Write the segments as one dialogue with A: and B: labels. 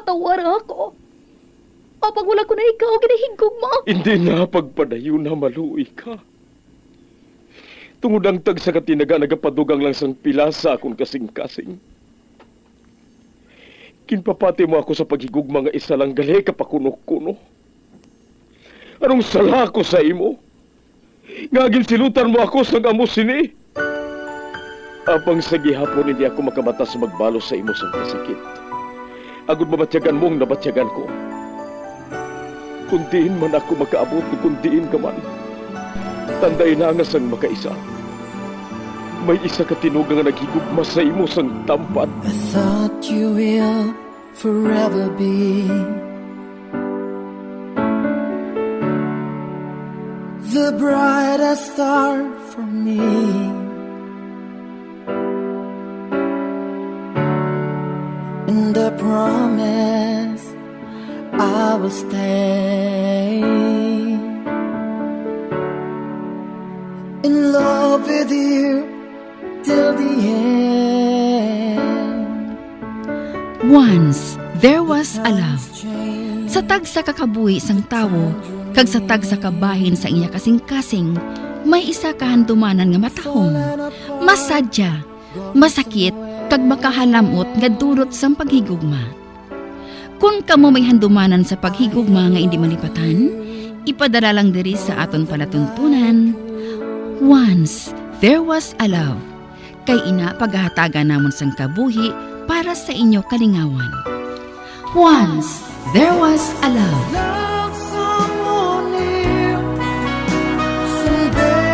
A: patawar ako. Apang wala ko na ikaw, ginahigog mo.
B: Hindi na pagpadayo na maluoy ka. Tungod ang tag sa katinaga nagapadugang lang sang pilasa akong kasing-kasing. Kinpapati mo ako sa paghigugma nga isa lang gali kapakuno-kuno. Anong sala ko sa imo? Ngagin silutan mo ako sa amo sini. Apang sa gihapon hindi ako makabatas magbalo sa imo sa kasakit. Agud mabatyagan mong nabatyagan ko. Kundiin man ako makaabot, kundiin ka man. Tanday na nga sang makaisa. May isa ka tinugang nga naghigugma sa imo sang tampan.
C: I thought you will forever be the brightest star for me. And I promise I will stay in love with you till the end.
A: Once, there was a love. Sa tag sa kakabuhi sang tawo, kag sa tag sa kabahin sa iya kasing-kasing, may isa kahandumanan nga matahong, masadya, masakit, kag makahalamot nga durot sang paghigugma. Kung kamo may handumanan sa paghigugma nga hindi malipatan, ipadala lang diri sa aton palatuntunan. Once, there was a love. Kay ina paghahatagan namon sang kabuhi para sa inyo kalingawan. Once, there was a love.
C: Love someone new someday,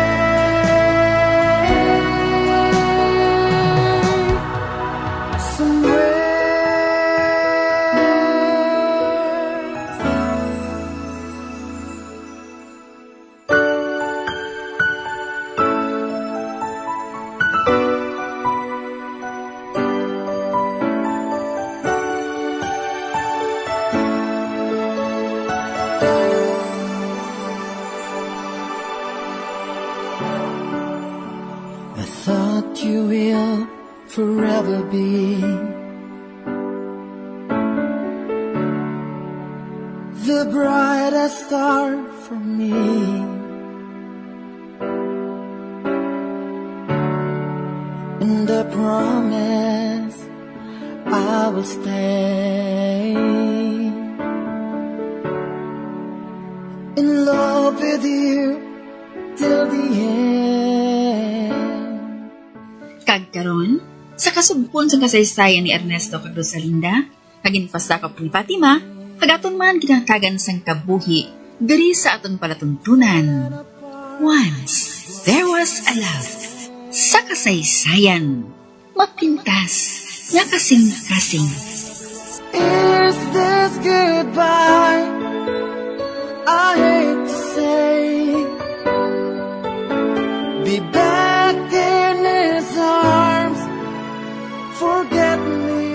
C: I thought you will forever be the brightest star for me. And I promise I will stay in love with you till the end.
D: Kagkaron, sa kasugpon sa kasaysayan ni Ernesto kag Rosalinda, kaginpasakop ni Fatima, kagaton man ginatagan sang kabuhi, diri sa aton palatuntunan. Once, there was a love. Sa kasaysayan, mapintas, nga kasing-kasing.
C: Is this goodbye? I hate to say, be back in his arms, forget me.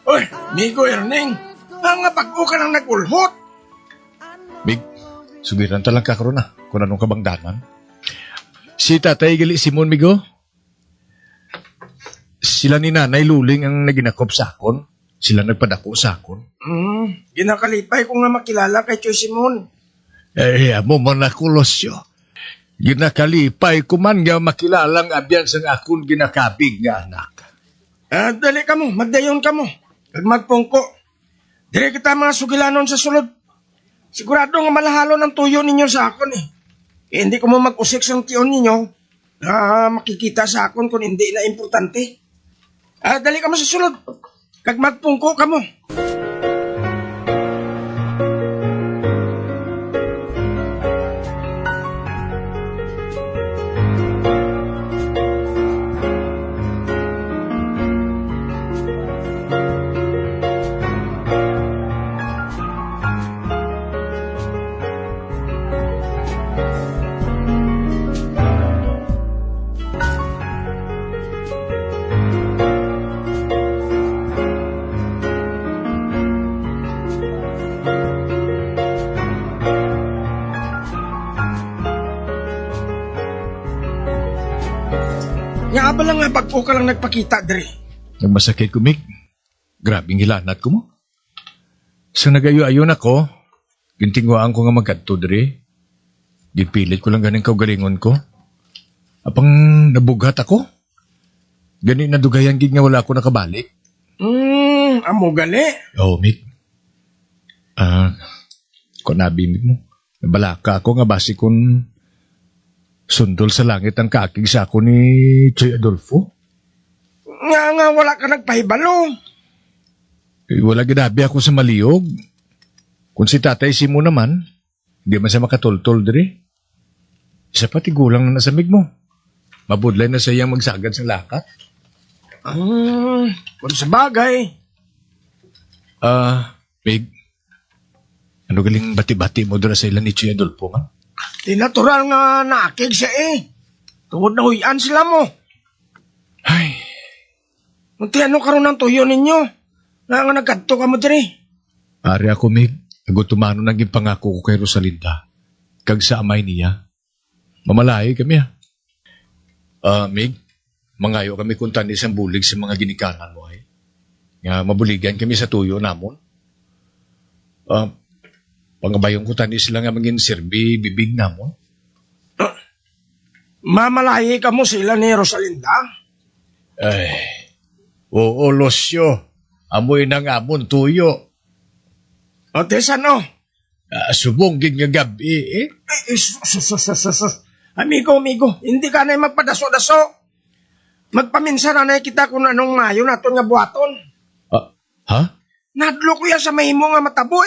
E: Oy, Migo Erneng, nga pag-o ka nang nag-ulhot.
F: Big, subiran talang ka karon na kung anong kabangdanan. Si Tatay Gali Simon, Migo. Sila ni Nanay Luling ang naginakop sa akon. Sila nagpadako sa akon.
E: Ginakalipay ko nga makilala kay Choy Simon.
F: Amo man ako, Losyo. Ginakalipay ko man nga makilalang abyan sang akon ginakabig nga anak.
E: Dali ka mo, magdayon ka mo. Kag magpungko. Dire kita mga sugilanon sa sulod. Sigurado nga malahalo ng tuyo ninyo sa akon eh. Hindi ko mo mag-usik sa tiyon ninyo. Makikita sa akon kung hindi na importante. Dali ka mo sa sulod. Kag magpungko ka mo. Nga ba lang nga pagpo ka lang nagpakita, Dre?
F: Nagmasakit ko, Mick. Grabing hilanat ko mo. Sa nagayo-ayon ako, gintingwaan ko nga magkadto diri. Gipilit ko lang ganing kaugalingon ko. Apang nabughat ako. Gani nadugayan gid nga wala ako nakabalik.
E: Amo gali.
F: Oh, Mick. Kung nabimig mo, nabalaka ako nga basi kung sundol sa langit ang kaakig sa ako ni Choy Adolfo.
E: Nga wala ka nagpahibalo.
F: Wala ginabi ako sa maliyog. Kung si Tatay Simo naman, hindi man siya makatultol diri. Isa pati gulang na nasamig mo. Mabudlay na sa iyang magsagad sa lakat.
E: Kung sa bagay.
F: Mig, ano galing bati-bati mo doon sa ilan ni Choy Adolfo, man?
E: Tinatural nga naakig siya Tungod na huyan sila mo.
F: Ay,
E: Munti ano karon ng tuyo ninyo? Nga nagkadto ka mo diri.
F: ari ako, Mig. Agutumano nang pangako ko kay Rosalinda. Kag sa amay niya. Mamalahi kami, ha? Mig, mangayo kami kung tanis ang bulig sa mga ginikanan mo, ay. Nga mabuligan kami sa tuyo namon. Pangabayon ko tanis sila nga maging sirbi bibig namon.
E: Mamalahi ka mo sila ni Rosalinda?
F: Ay, oo, Losyo. Amoy ng amon tuyo.
E: O tes ano?
F: Subong gid nga gabi, eh.
E: Amigo, hindi ka na magpadaso-daso. Magpaminsan na kita kung anong mayo naton nga buhaton.
F: Ha?
E: Nadlo ko yan sa mahimo nga matabo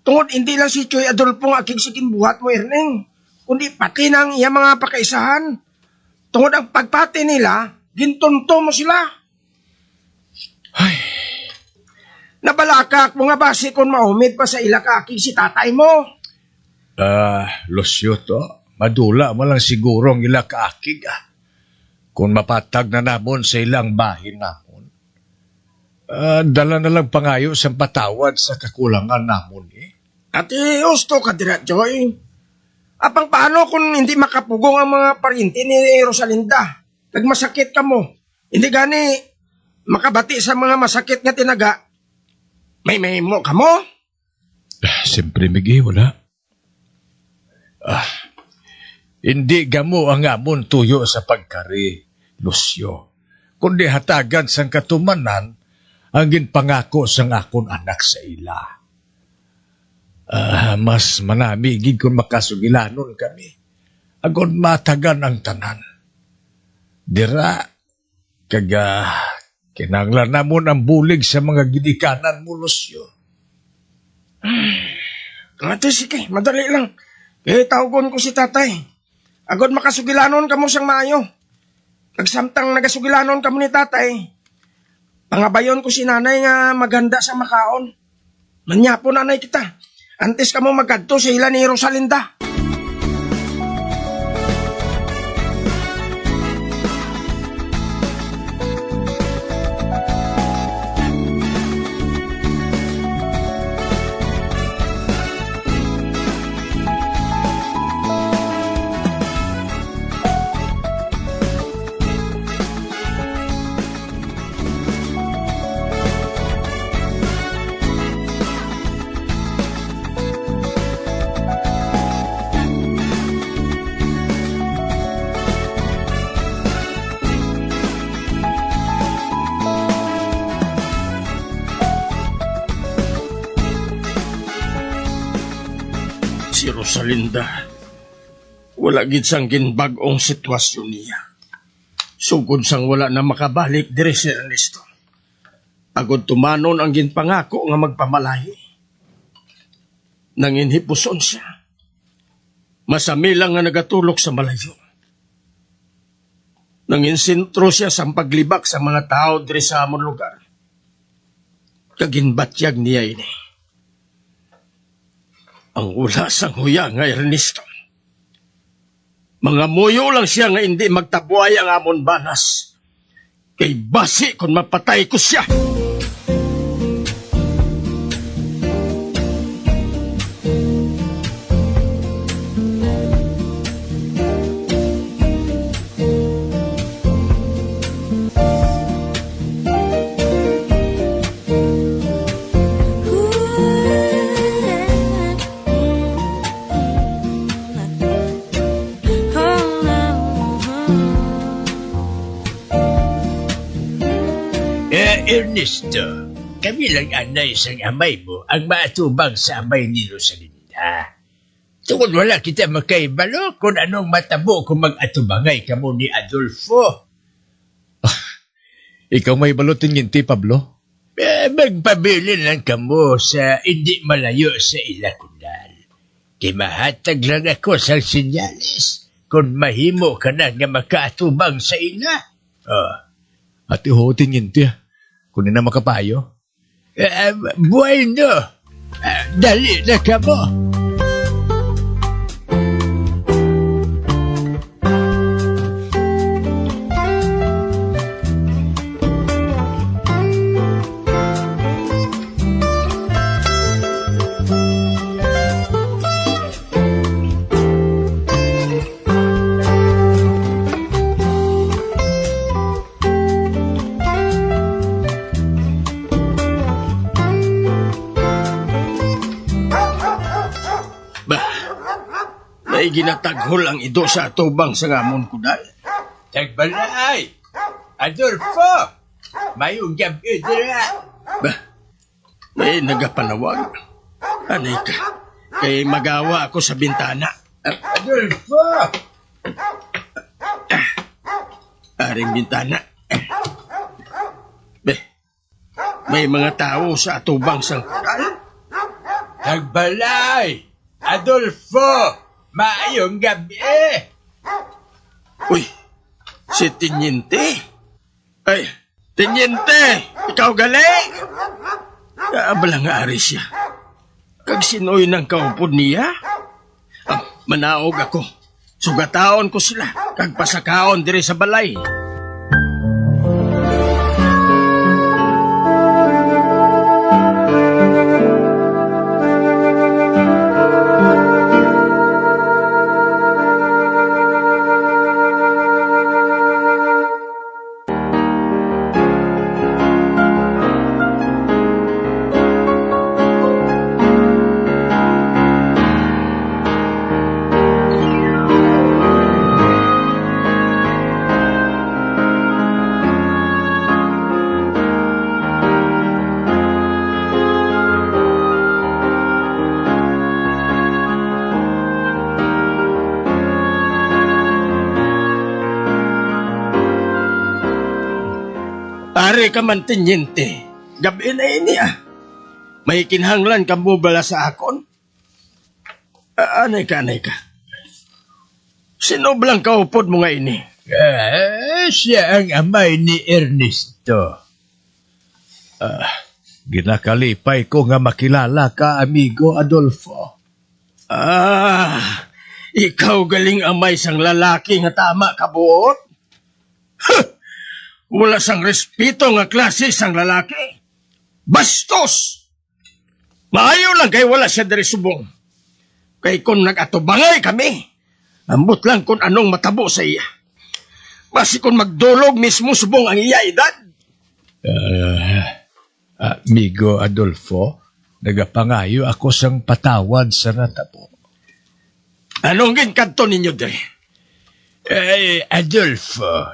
E: Tungod hindi lang si Choy Adolfo nga aking siging buhat mo, Erneng. Kundi pati ng iya mga pakaisahan. Tungod ang pagpati nila, gintunto mo sila.
F: Ay.
E: Nabalakak mo nga basi kung maumid pa sa ila ka aking si tatay mo.
F: Losyo to. Madula mo lang siguro ang ila kaakig, Kung mapatag na namon sa ilang bahin namon. Dala na lang pangayo sa patawad sa kakulangan namon,
E: Ati, usto ka dira, Joy. Apang paano kung hindi makapugong ang mga parinti ni Rosalinda? Nagmasakit ka mo. Hindi gani makabati sa mga masakit nga tinaga. May mo ka mo?
F: Siyempre, Migi, wala. Hindi gamo ang amon tuyo sa pagkari, Lucio. Kundi hatagan sang katumanan ang ginpangako sang akon anak sa ila. Mas manami gid kung makasugilanon kami. Agon matagan ang tanan. Dira, kinanglan namon ang bulig sa mga gidikanan mo, Lucio.
E: Ate, sige, madali lang. Tawagon ko si tatay. Agon makasugilanon ka mo sang maayo. Kagsamtang nagasugilanon ka mo ni tatay, pangabayon ko si nanay nga maganda sa makaon. Manyapo nanay kita. Antes ka mo magkadto sa ila ni Rosalinda. Si Rosalinda, wala gid sang ginbag-ong sitwasyon niya. Sugod sang wala na makabalik dire si Ernesto. Agod tumanon ang ginpangako nga magpamalahi. Nanginhipuson siya. Masami lang nga nagatulok sa malayo. Nanginsentro siya sa paglibak sa mga tao dire sa amon lugar. Kaginbatyag niya ini. Ang ula sang huya nga Ernesto. Mga muyo lang siya nga hindi magtabuay ang amon banas. Kay basi kung mapatay ko siya.
G: Ernesto, kami lang anay sang amay mo ang maatubang sa amay ni Rosalinda. Tungod wala kita makaibalo kung anong matabo kung mag-atubangay ka mo ni Adolfo.
F: Ikaw may balutin ginti, Pablo?
G: Magpabili lang kamo sa hindi malayo sa Ilacunal. Kay mahatag lang ako sa sinyalis kung mahimo ka na nga makaatubang sa ila.
F: At ihotin ginti, kunin na makapayo.
G: Bueno, dali na kamo.
E: May ginataghol ang ido sa atubang sa ngamon kuday.
G: Tagbalay! Adolfo! Mayong gabi dira!
E: May nagapanawag. Anay ka, kay magawa ako sa bintana.
G: Adolfo!
E: Aring bintana. May mga tao sa atubang sang kuday.
G: Tagbalay! Adolfo! Mayong gabi!
E: Uy, si Tinyente. Ay, Tinyente, ikaw galing? Kaabala nga ari siya. Kag sinoy ng kaupod niya? Manaog ako. Sugataon ko sila. Kag pasakaon diri sa balay. Ari ka man, Tinyente. Gabi na ini May kinhanglan ka mo bala sa akon? Anay ka. Sino blang kaupod mo nga ini?
G: Siya ang amay ni Ernesto.
F: Ginakalipay ko nga makilala ka, amigo Adolfo.
E: Ikaw galing amay sang lalaki nga tama kabuot? Wala sang respeto nga klase sang lalaki. Bastos! Maayo lang kay wala siya dari subong. Kay kung nag-atubangay kami, ambot lang kung anong matabo sa iya. Basi kung magdulog mismo subong ang iya edad.
F: Amigo Adolfo, nagapangayo ako sang patawad sa natabo.
E: Anong ginkanto ninyo dari?
G: Adolfo,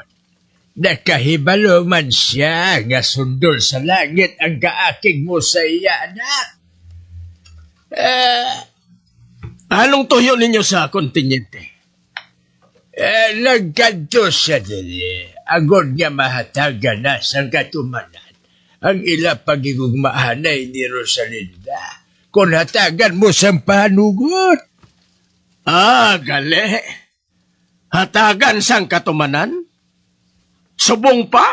G: nakahibalo man siya nga sundol sa langit ang kaaking mo sa iya, anak.
E: Anong tuyo ninyo sa akon, Tinyente?
G: Nagkanto siya dili, agod nga mahatagan na sa katumanan ang ila pagigugmahanay ni Rosalinda kung hatagan mo sa panugot.
E: Gali. Hatagan sang katumanan? Subong pa?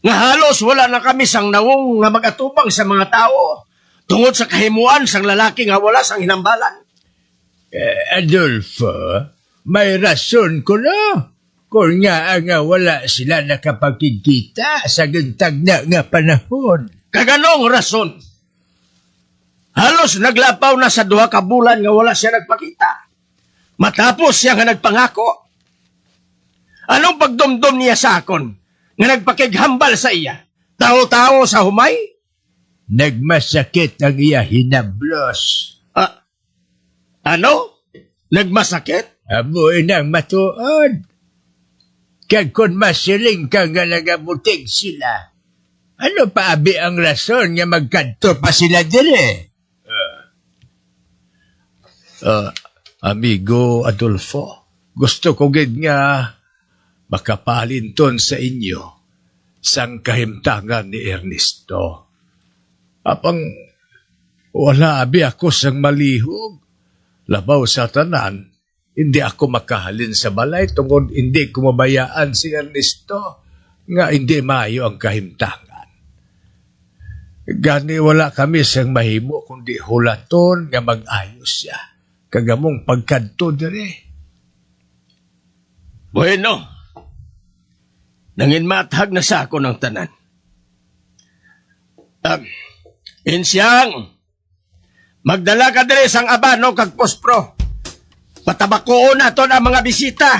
E: Nga halos wala na kami sang nawong nga magatubang sa mga tao tungod sa kahimuan sang lalaki nga wala sang hinambalan.
G: Adolfo, may rason ko na. Kung nga nga wala sila nakapagkikita sa gantag na nga panahon.
E: Kaganong rason? Halos naglapaw na sa 2 ka bulan nga wala siya nagpakita. Matapos siya nga nagpangako. Anong pagdumdum niya sa akon nga nagpakighambal sa iya? Tao-tao sa humay?
G: Nagmasakit ang iya hinablos.
E: Ano? Nagmasakit?
G: Amoy nang matuod. Kag kung masiling ka nga nagamutig sila, Ano pa abi ang rason nga magkanto pa sila dire?
F: Amigo Adolfo, gusto ko gid nga makapalinton sa inyo sang kahimtangan ni Ernesto. Apang wala abi ako sang malihog. Labaw sa tanan, hindi ako makahalin sa balay tungod hindi ko mabayaan si Ernesto nga hindi maayo ang kahimtangan. Gani wala kami sang mahimo kundi hulaton nga mag-ayos siya. Kagamong pagkadto dire.
E: Bueno, nangin mathag na sa ako ng tanan. Insyang, magdala ka dire sang abano kag pospro. Patabakoon naton ang mga bisita.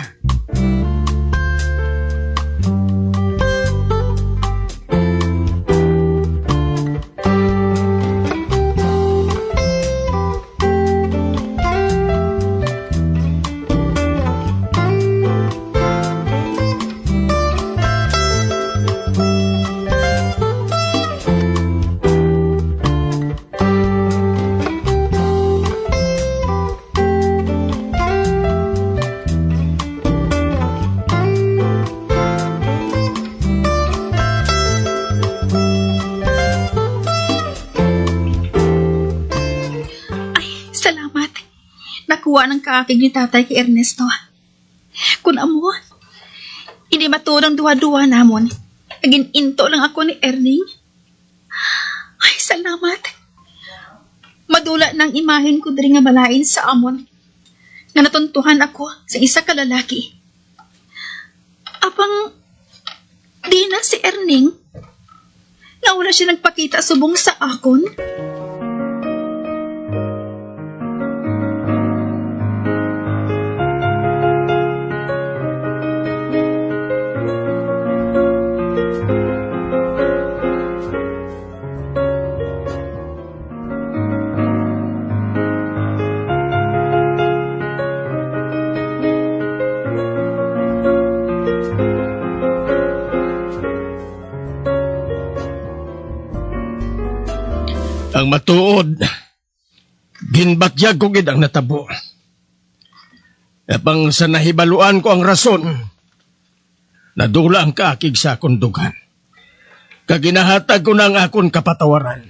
D: Salamat. Nakuha ng kaakig ni tatay kay Ernesto. Kung amo, hindi maturang duwa-duwa namon. Naging into lang ako ni Erning. Ay, salamat. Madula ng imahin ko diri nga balain sa amon. Nga natuntuhan ako sa isa ka lalaki. Apang, di na si Erning. Nga wala siya nagpakita subong sa akon.
E: Ang matuod, ginbatyag ko gid ang natabo. Epang sa nahibaluan ko ang rason, nadula ang kaakig sa akong dugan. Kaginahatag ko na ang akong kapatawaran.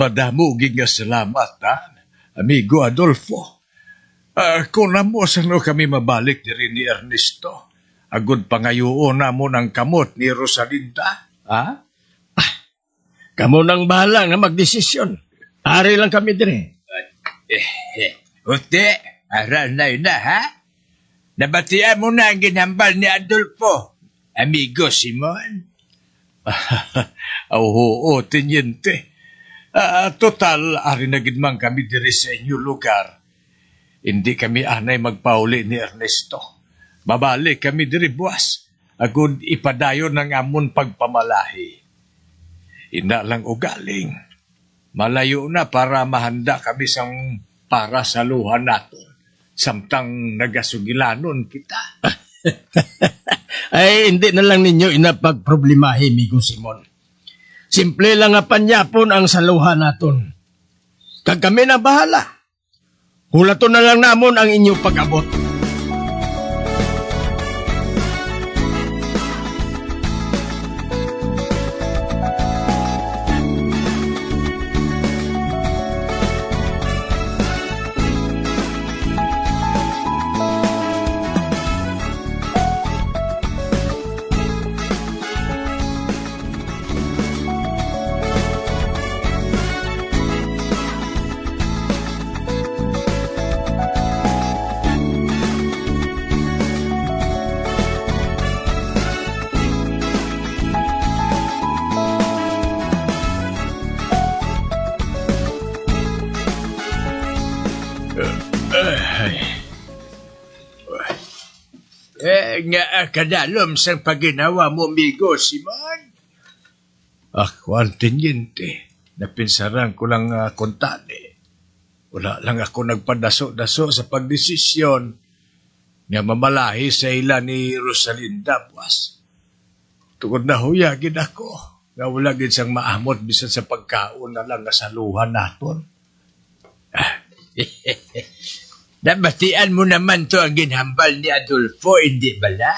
F: Madamo gid nga salamat, ha? Amigo Adolfo. Kung namo sano kami mabalik diri ni Ernesto, agud pangayuon namo ng kamot ni Rosalinda, ha?
E: Kamu nang bahala nga magdesisyon. Ari lang kami dire.
G: Ute, aral na yun na, ha? Nabatian mo na ang ginhambal ni Adolfo, amigo Simon.
F: Oo, tenyente. Total, ari na gid man kami diri sa inyong lugar. Hindi kami anay magpauli ni Ernesto. Babalik kami diri buwas. Agud ipadayon ng amon pagpamalahi. Ina lang ugaling. Malayo na para mahanda kami sang para sa luha naton. Samtang nagasugilanon kita.
E: Ay, hindi na lang ninyo inapagproblemahi, amigo Simon. Simple lang nga panyapon ang saluhan naton. Kag kami na bahala. Hulaton na lang namon ang inyong pag-abot.
G: Nga kadalom sa paginawa mo, amigo Simon.
F: Juan Tenyente, napinsaran ko lang kontane. Wala lang ako nagpadaso-daso sa pagdesisyon nga mamalahi sa ila ni Rosalinda, buwas. Tungod na huyagin ako.
G: nga wala gid siyang maamot bisan sa pagkaon na lang nasaluhan naton. Nabatian mo naman to ang ginhambal ni Adolfo, hindi bala?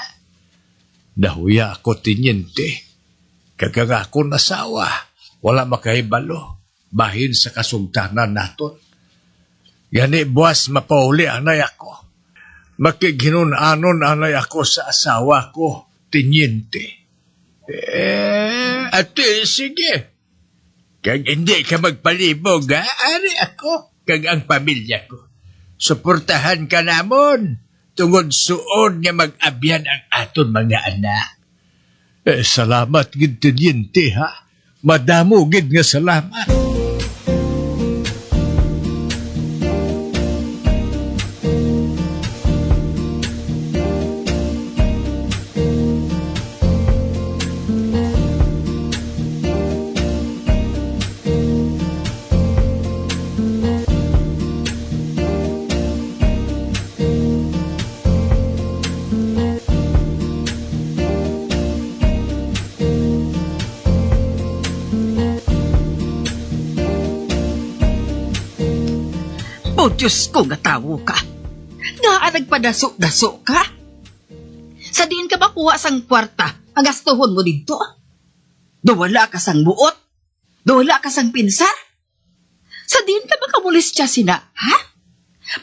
F: Dahuya ako tinyente. Kagang ako nasawa. Wala makahibalo. Bahin sa kasugtanan naton. Gani buwas mapauli anay ako. Makiginunanon anay ako sa asawa ko, tinyente.
G: Ate, sige. Kag hindi ka magpalibog, ha? Ari ako, kag ang pamilya ko. Suportahan ka namon. Tungod suon nga mag-abyan ang aton mga anak.
F: Salamat gid tinyente ha. Madamo gid nga salamat.
H: O Diyos ko, nga tawo ka. Nga nagpadaso-daso ka. Sa diin ka ba kuha sang kwarta, ang gastuhon mo dito? Dawala ka sang buot? Dawala ka sang pinsar? Sa diin ka ba kamulis siya sina, ha?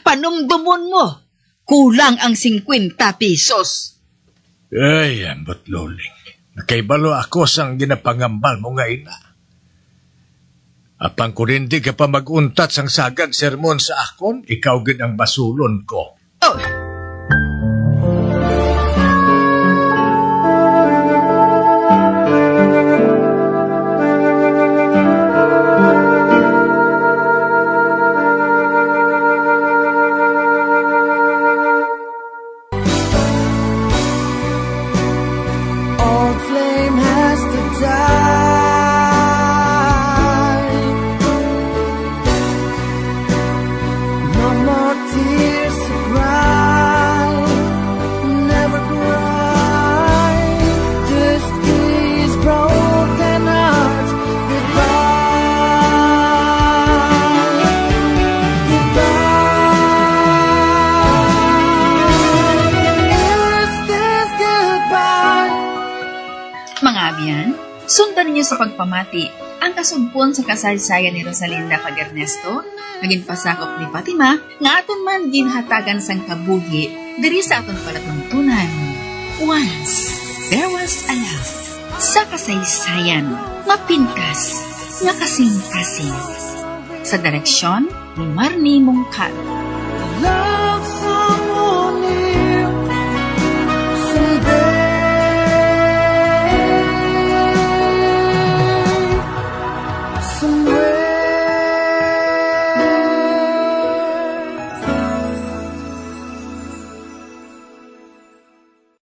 H: Panumdumon mo, kulang ang 50 pesos.
F: Ay, ambot loling. Nakaibalo ako sang ginapangambal mo nga ina. Apang kurindi ka pa maguntat sang sagad sermon sa akon, ikaw gid ang basulon ko.
H: Oh,
C: Old flame has to die. No more tears to cry. Never cry. Just these broken hearts goodbye. Goodbye. Is this goodbye?
D: Mga abyan, sundan ninyo sa pagpamati ang kasugpon sa kasaysayan ni Rosalinda kag Ernesto, naging pasakop ni Fatima, nga aton man ginhatagan sang kabuhi diri sa aton palatuntunan. Once, there was a love. Sa kasaysayan, mapintas, nga kasing-kasing. Sa direksyon ni Marnie Mongcal.
C: Love